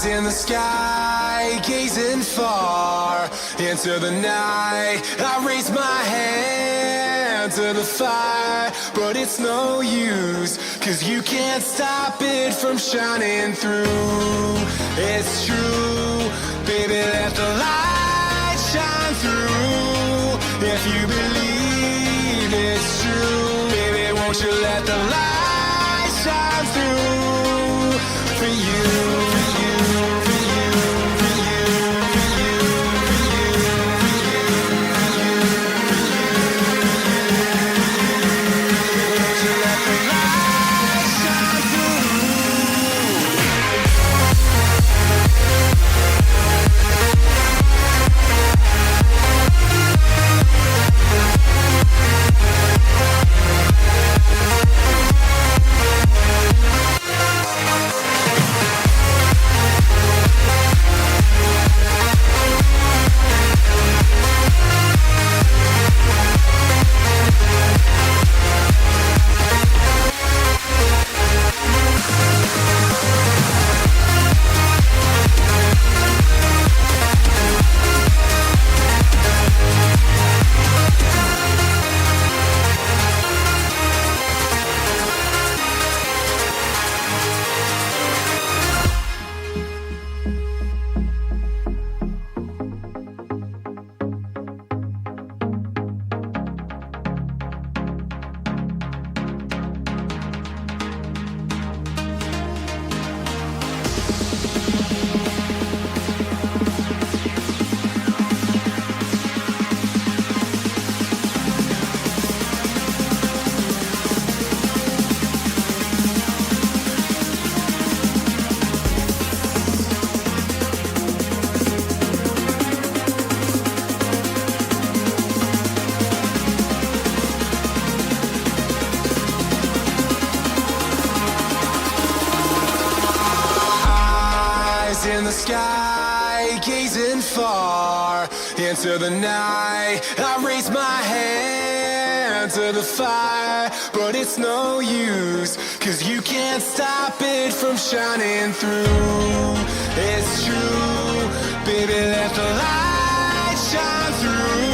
in the sky, gazing far into the night. I raise my hand to the fire, but it's no use, 'cause you can't stop it from shining through. It's true, baby, let the light shine through. If you believe it's true, baby, won't you let the light shine through for you. In the sky, gazing far into the night. I raise my hand to the fire, but it's no use, 'cause you can't stop it from shining through. It's true, baby, let the light shine through.